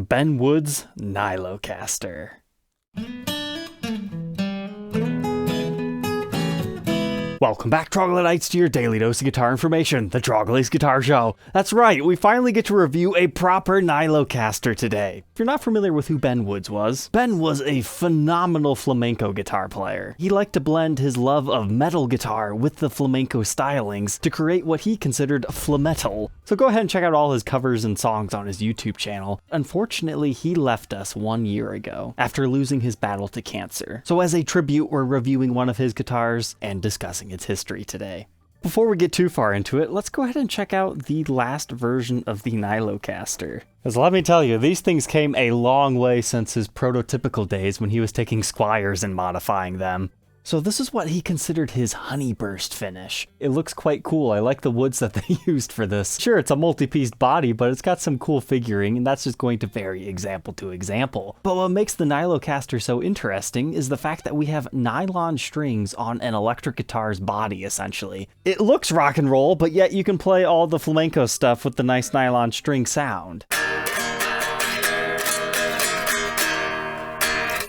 Ben Wood's Nylocaster. Welcome back, Troglodytes, to your daily dose of guitar information, the Trogly's Guitar Show. That's right, we finally get to review a proper Nylocaster today. If you're not familiar with who Ben Woods was, Ben was a phenomenal flamenco guitar player. He liked to blend his love of metal guitar with the flamenco stylings to create what he considered flametal. So go ahead and check out all his covers and songs on his YouTube channel. Unfortunately, he left us 1 year ago after losing his battle to cancer. So as a tribute, we're reviewing one of his guitars and discussing its history today. Before we get too far into it, let's go ahead and check out the last version of the Nylocaster. Because let me tell you, these things came a long way since his prototypical days when he was taking Squires and modifying them. So this is what he considered his honeyburst finish. It looks quite cool. I like the woods that they used for this. Sure, it's a multi-pieced body, but it's got some cool figuring, and that's just going to vary example to example. But what makes the Nylocaster so interesting is the fact that we have nylon strings on an electric guitar's body, essentially. It looks rock and roll, but yet you can play all the flamenco stuff with the nice nylon string sound.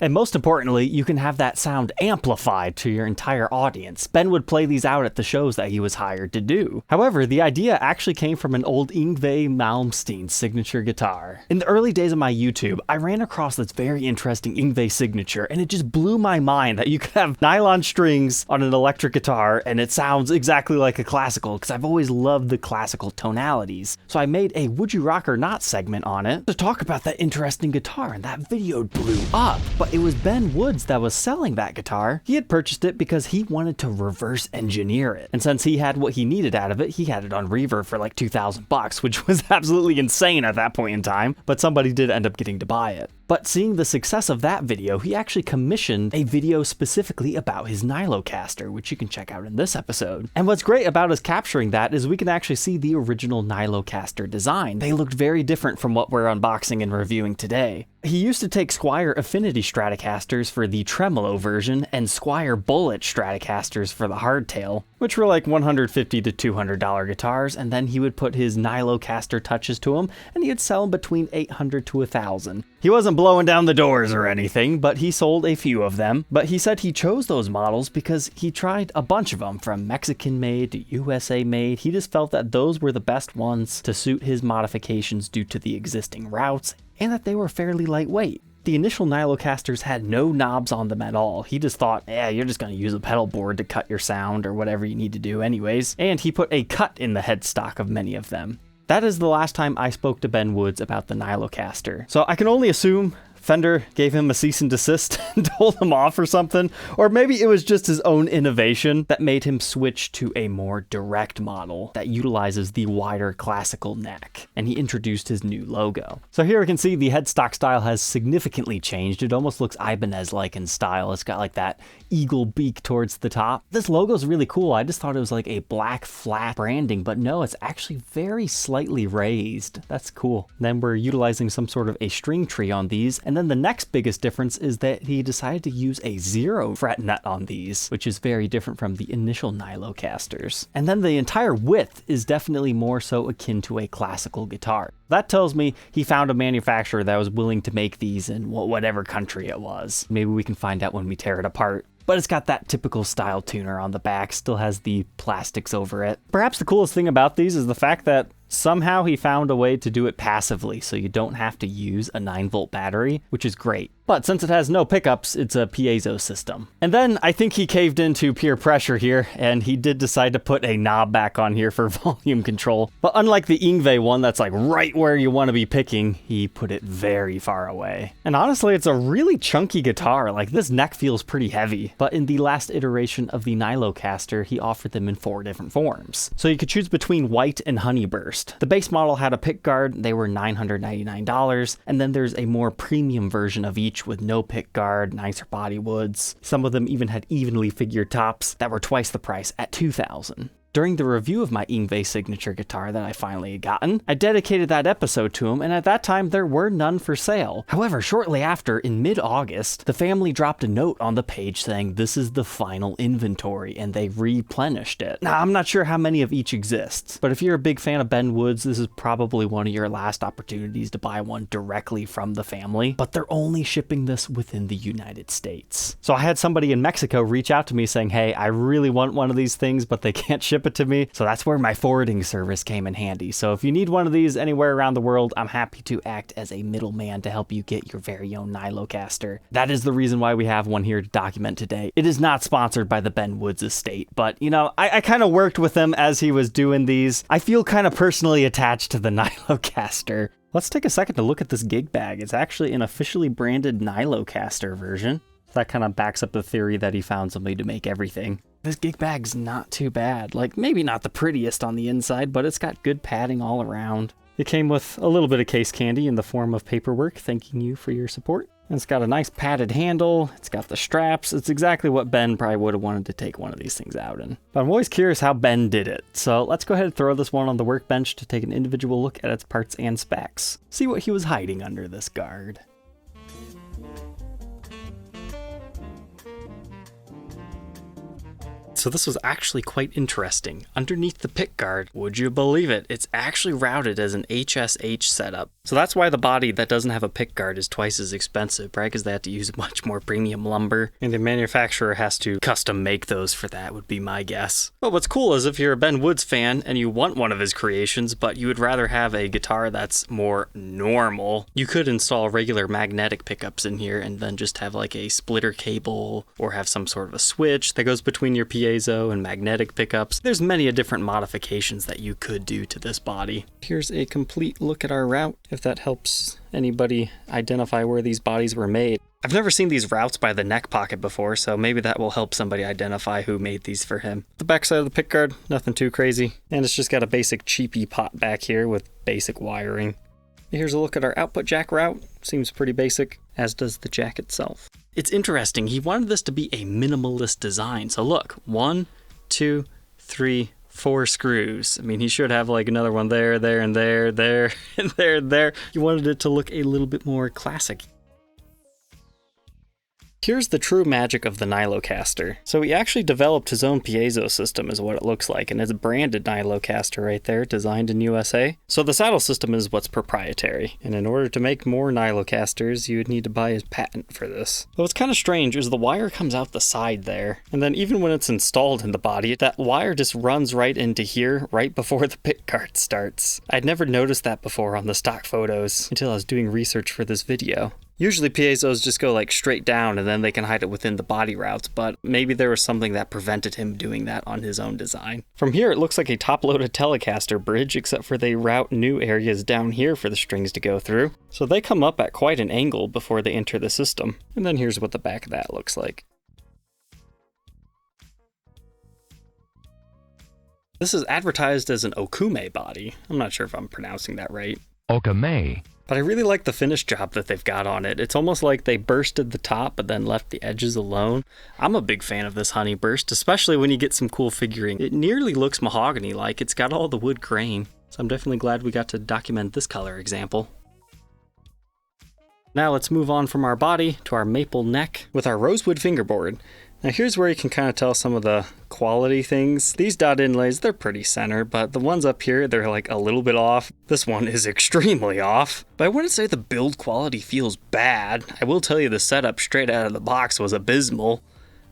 And most importantly, you can have that sound amplified to your entire audience. Ben would play these out at the shows that he was hired to do. However, the idea actually came from an old Yngwie Malmsteen signature guitar. In the early days of my YouTube, I ran across this very interesting Yngwie signature, and it just blew my mind that you could have nylon strings on an electric guitar and it sounds exactly like a classical, because I've always loved the classical tonalities. So I made a Would You Rock or Not segment on it to talk about that interesting guitar, and that video blew up. But it was Ben Woods that was selling that guitar. He had purchased it because he wanted to reverse engineer it. And since he had what he needed out of it, he had it on Reverb for like $2,000, which was absolutely insane at that point in time, but somebody did end up getting to buy it. But seeing the success of that video, he actually commissioned a video specifically about his Nylocaster, which you can check out in this episode. And what's great about us capturing that is we can actually see the original Nylocaster design. They looked very different from what we're unboxing and reviewing today. He used to take Squire Affinity Stratocasters for the tremolo version and Squire Bullet Stratocasters for the hardtail, which were like $150 to $200 guitars, and then he would put his Nylocaster touches to them, and he'd sell them between $800 to $1,000. He wasn't blowing down the doors or anything, but he sold a few of them. But he said he chose those models because he tried a bunch of them, from Mexican made to USA made. He just felt that those were the best ones to suit his modifications due to the existing routes, and that they were fairly lightweight. The initial Nylocasters had no knobs on them at all. He just thought, you're just going to use a pedal board to cut your sound or whatever you need to do anyways. And he put a cut in the headstock of many of them. That is the last time I spoke to Ben Woods about the Nylocaster. So I can only assume Fender gave him a cease and desist and told him off or something, or maybe it was just his own innovation that made him switch to a more direct model that utilizes the wider classical neck, and he introduced his new logo. So here we can see the headstock style has significantly changed. It almost looks Ibanez-like in style. It's got like that eagle beak towards the top. This logo is really cool. I just thought it was like a black flat branding, but no, it's actually very slightly raised. That's cool. Then we're utilizing some sort of a string tree on these. And then the next biggest difference is that he decided to use a 0 fret nut on these, which is very different from the initial Nylocasters. And then the entire width is definitely more so akin to a classical guitar. That tells me he found a manufacturer that was willing to make these in whatever country it was. Maybe we can find out when we tear it apart. But it's got that typical style tuner on the back, still has the plastics over it. Perhaps the coolest thing about these is the fact that somehow he found a way to do it passively, so you don't have to use a 9-volt battery, which is great. But since it has no pickups, it's a piezo system. And then I think he caved into peer pressure here, and he did decide to put a knob back on here for volume control. But unlike the Yngwie one that's like right where you want to be picking, he put it very far away. And honestly, it's a really chunky guitar. Like, this neck feels pretty heavy. But in the last iteration of the Nylocaster, he offered them in 4 different forms. So you could choose between white and honeyburst. The base model had a pick guard. They were $999. And then there's a more premium version of each with no pick guard, nicer body woods. Some of them even had evenly figured tops that were twice the price at $2,000. During the review of my Yngwie signature guitar that I finally had gotten, I dedicated that episode to him, and at that time there were none for sale. However, shortly after, in mid-August, the family dropped a note on the page saying this is the final inventory, and they replenished it. Now, I'm not sure how many of each exists, but if you're a big fan of Ben Woods, this is probably one of your last opportunities to buy one directly from the family, but they're only shipping this within the United States. So I had somebody in Mexico reach out to me saying, hey, I really want one of these things, but they can't ship it to me. So that's where my forwarding service came in handy. So if you need one of these anywhere around the world, I'm happy to act as a middleman to help you get your very own Nylocaster. That is the reason why we have one here to document today. It is not sponsored by the Ben Woods estate, but you know, I kind of worked with him as he was doing these. I feel kind of personally attached to the Nylocaster. Let's take a second to look at this gig bag. It's actually an officially branded Nylocaster version. That kind of backs up the theory that he found somebody to make everything. This gig bag's not too bad. Like, maybe not the prettiest on the inside, but it's got good padding all around. It came with a little bit of case candy in the form of paperwork thanking you for your support. And it's got a nice padded handle. It's got the straps. It's exactly what Ben probably would have wanted to take one of these things out in. But I'm always curious how Ben did it. So let's go ahead and throw this one on the workbench to take an individual look at its parts and specs. See what he was hiding under this guard. So this was actually quite interesting. Underneath the pick guard, would you believe it, it's actually routed as an HSH setup. So that's why the body that doesn't have a pick guard is twice as expensive, right? Because they have to use much more premium lumber, and the manufacturer has to custom make those for that, would be my guess. But what's cool is if you're a Ben Woods fan and you want one of his creations, but you would rather have a guitar that's more normal, you could install regular magnetic pickups in here and then just have like a splitter cable or have some sort of a switch that goes between your piezo and magnetic pickups. There's many different modifications that you could do to this body. Here's a complete look at our route, if that helps anybody identify where these bodies were made. I've never seen these routes by the neck pocket before, so maybe that will help somebody identify who made these for him. The backside of the pickguard, nothing too crazy, and it's just got a basic cheapy pot back here with basic wiring. Here's a look at our output jack route. Seems pretty basic, as does the jack itself. It's interesting, he wanted this to be a minimalist design. So look, 1, 2, 3, 4 screws. I mean, he should have like another one there, and there, and there. He wanted it to look a little bit more classic. Here's the true magic of the Nylocaster. So he actually developed his own piezo system is what it looks like, and it's branded Nylocaster right there, designed in USA. So the saddle system is what's proprietary, and in order to make more Nylocasters, you would need to buy his patent for this. But what's kind of strange is the wire comes out the side there, and then even when it's installed in the body, that wire just runs right into here, right before the pick guard starts. I'd never noticed that before on the stock photos until I was doing research for this video. Usually piezos just go like straight down and then they can hide it within the body routes, but maybe there was something that prevented him doing that on his own design. From here it looks like a top-loaded Telecaster bridge, except for they route new areas down here for the strings to go through. So they come up at quite an angle before they enter the system. And then here's what the back of that looks like. This is advertised as an Okume body. I'm not sure if I'm pronouncing that right. Okume. But I really like the finish job that they've got on it. It's almost like they bursted the top but then left the edges alone. I'm a big fan of this honey burst, especially when you get some cool figuring. It nearly looks mahogany-like. It's got all the wood grain. So I'm definitely glad we got to document this color example. Now let's move on from our body to our maple neck with our rosewood fingerboard. Now here's where you can kind of tell some of the quality things. These dot inlays, they're pretty center, but the ones up here, they're like a little bit off. This one is extremely off. But I wouldn't say the build quality feels bad. I will tell you the setup straight out of the box was abysmal.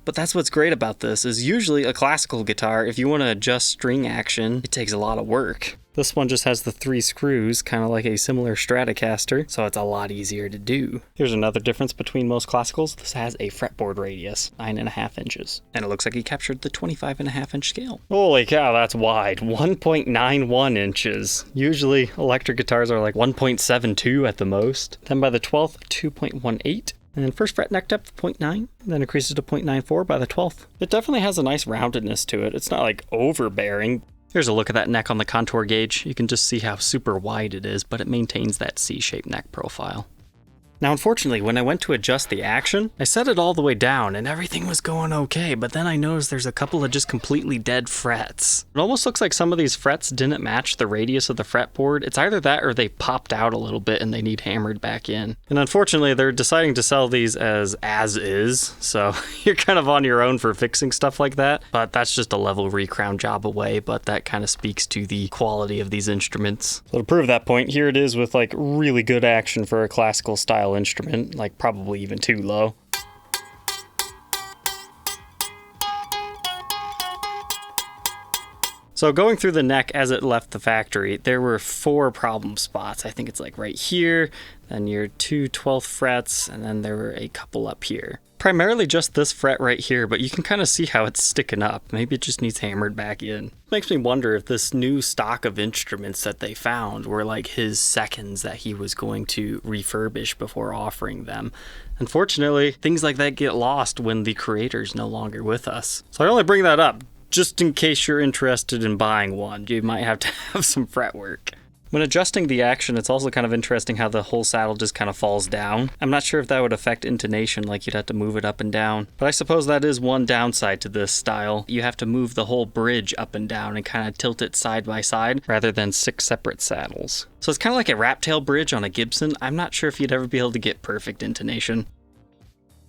But that's what's great about this, is usually a classical guitar, if you want to adjust string action, it takes a lot of work. This one just has the 3 screws, kind of like a similar Stratocaster, so it's a lot easier to do. Here's another difference between most classicals. This has a fretboard radius, 9.5 inches. And it looks like he captured the 25.5 inch scale. Holy cow, that's wide, 1.91 inches. Usually electric guitars are like 1.72 at the most. Then by the 12th, 2.18. And then first fret neck depth, 0.9, then increases to 0.94 by the 12th. It definitely has a nice roundedness to it. It's not like overbearing. Here's a look at that neck on the contour gauge. You can just see how super wide it is, but it maintains that C-shaped neck profile. Now, unfortunately, when I went to adjust the action, I set it all the way down and everything was going okay, but then I noticed there's a couple of just completely dead frets. It almost looks like some of these frets didn't match the radius of the fretboard. It's either that or they popped out a little bit and they need hammered back in. And unfortunately, they're deciding to sell these as is, so you're kind of on your own for fixing stuff like that, but that's just a level recrown job away, but that kind of speaks to the quality of these instruments. So to prove that point, here it is with like really good action for a classical style instrument, like probably even too low. So going through the neck as it left the factory, there were 4 problem spots. I think it's like right here, then your 2 12th frets, and then there were a couple up here. Primarily just this fret right here, but you can kind of see how it's sticking up. Maybe it just needs hammered back in. Makes me wonder if this new stock of instruments that they found were like his seconds that he was going to refurbish before offering them. Unfortunately, things like that get lost when the creator's no longer with us. So I only bring that up just in case you're interested in buying one. You might have to have some fret work. When adjusting the action, it's also kind of interesting how the whole saddle just kind of falls down. I'm not sure if that would affect intonation, like you'd have to move it up and down. But I suppose that is one downside to this style. You have to move the whole bridge up and down and kind of tilt it side by side, rather than 6 separate saddles. So it's kind of like a rat tail bridge on a Gibson. I'm not sure if you'd ever be able to get perfect intonation.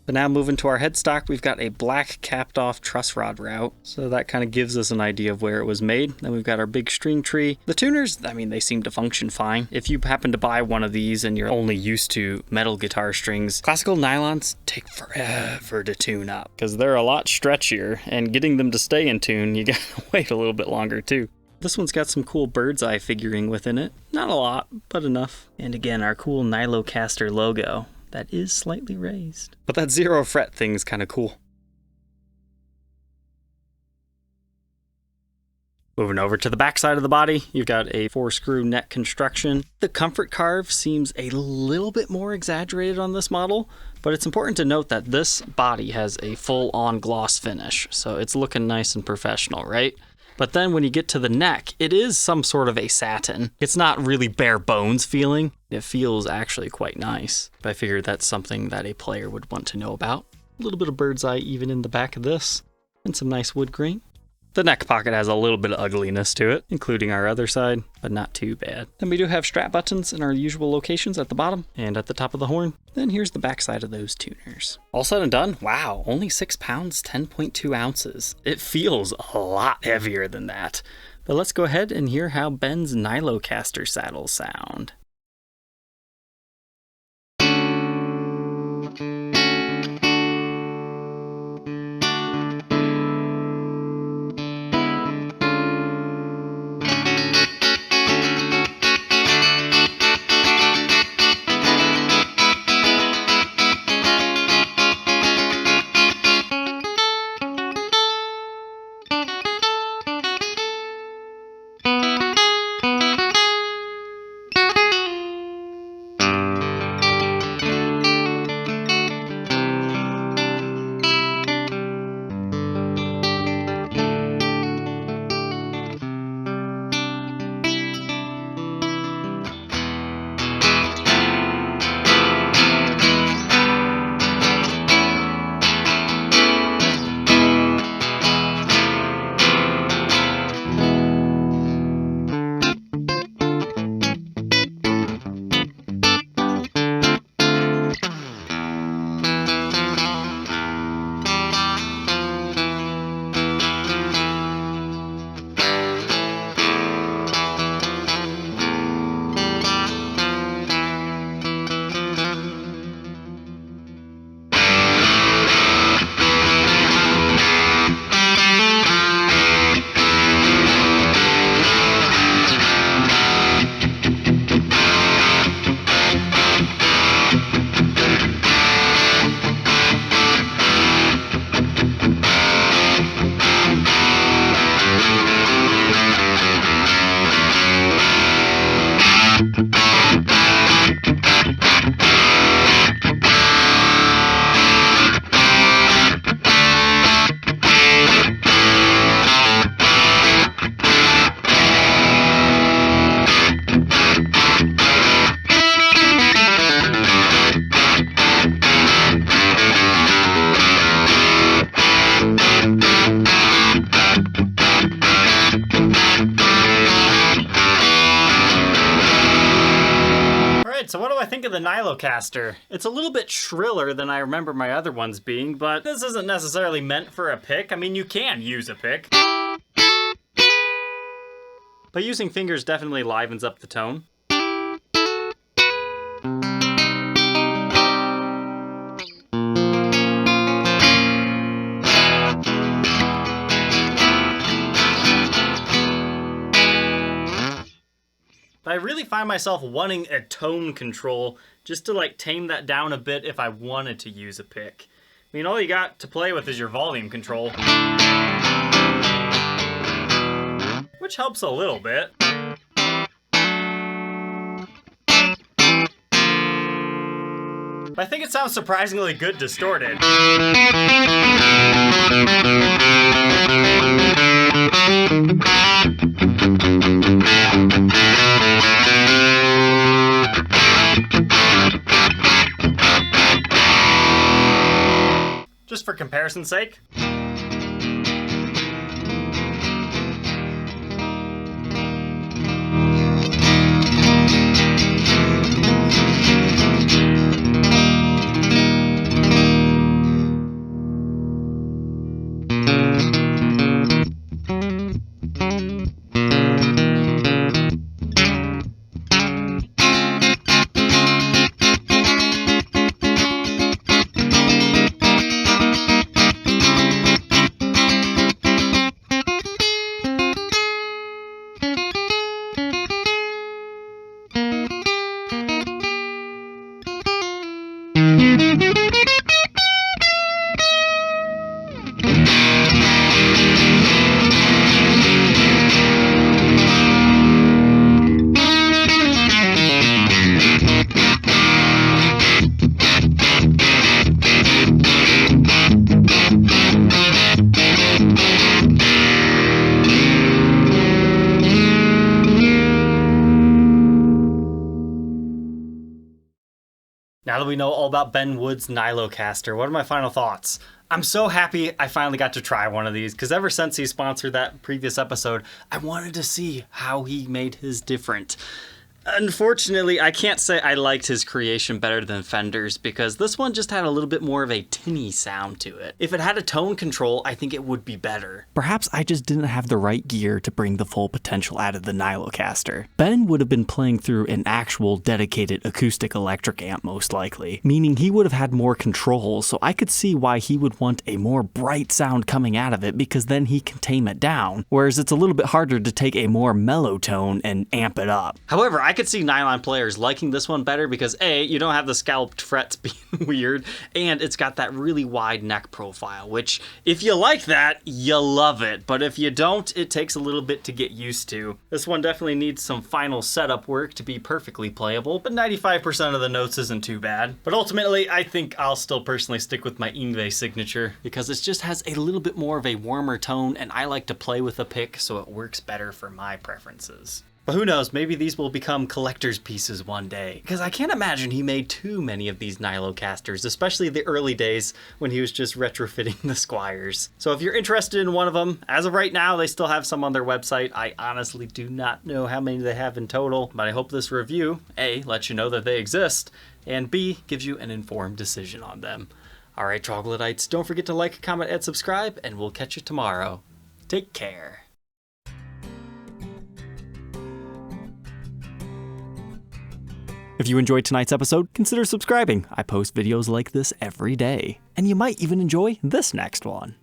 But now moving to our headstock, we've got a black capped off truss rod route. So that kind of gives us an idea of where it was made. Then we've got our big string tree. The tuners, I mean, they seem to function fine. If you happen to buy one of these and you're only used to metal guitar strings, classical nylons take forever to tune up because they're a lot stretchier, and getting them to stay in tune, you gotta wait a little bit longer too. This one's got some cool bird's eye figuring within it. Not a lot, but enough. And again, our cool Nylocaster logo. That is slightly raised. But that 0 fret thing's kind of cool. Moving over to the back side of the body, you've got a 4-screw neck construction. The comfort carve seems a little bit more exaggerated on this model, but it's important to note that this body has a full-on gloss finish, so it's looking nice and professional, right? But then when you get to the neck, it is some sort of a satin. It's not really bare bones feeling. It feels actually quite nice. But I figured that's something that a player would want to know about. A little bit of bird's eye even in the back of this, and some nice wood grain. The neck pocket has a little bit of ugliness to it, including our other side, but not too bad. Then we do have strap buttons in our usual locations at the bottom and at the top of the horn. Then here's the back side of those tuners. All said and done, wow, only 6 pounds, 10.2 ounces. It feels a lot heavier than that. But let's go ahead and hear how Ben's Nylocaster saddles sound. the Nylocaster. It's a little bit shriller than I remember my other ones being, but this isn't necessarily meant for a pick. I mean, you can use a pick. But using fingers definitely livens up the tone. I really find myself wanting a tone control just to like tame that down a bit if I wanted to use a pick. I mean, all you got to play with is your volume control, which helps a little bit. But I think it sounds surprisingly good distorted. Just for comparison's sake. Now that we know all about Ben Wood's Nylocaster, what are my final thoughts? I'm so happy I finally got to try one of these, because ever since he sponsored that previous episode, I wanted to see how he made his different. Unfortunately, I can't say I liked his creation better than Fender's, because this one just had a little bit more of a tinny sound to it. If it had a tone control, I think it would be better. Perhaps I just didn't have the right gear to bring the full potential out of the Nylocaster. Ben would have been playing through an actual dedicated acoustic electric amp most likely, meaning he would have had more control, so I could see why he would want a more bright sound coming out of it, because then he can tame it down, whereas it's a little bit harder to take a more mellow tone and amp it up. However, I could see Nylon players liking this one better because A, you don't have the scalped frets being weird, and it's got that really wide neck profile, which if you like that, you love it, but if you don't, it takes a little bit to get used to. This one definitely needs some final setup work to be perfectly playable, but 95% of the notes isn't too bad. But ultimately, I think I'll still personally stick with my Yngwie signature because it just has a little bit more of a warmer tone, and I like to play with a pick, so it works better for my preferences. But who knows, maybe these will become collector's pieces one day. Because I can't imagine he made too many of these Nylocasters, especially the early days when he was just retrofitting the Squires. So if you're interested in one of them, as of right now, they still have some on their website. I honestly do not know how many they have in total, but I hope this review, A, lets you know that they exist, and B, gives you an informed decision on them. Alright, Troglodytes, don't forget to like, comment, and subscribe, and we'll catch you tomorrow. Take care. If you enjoyed tonight's episode, consider subscribing. I post videos like this every day. And you might even enjoy this next one.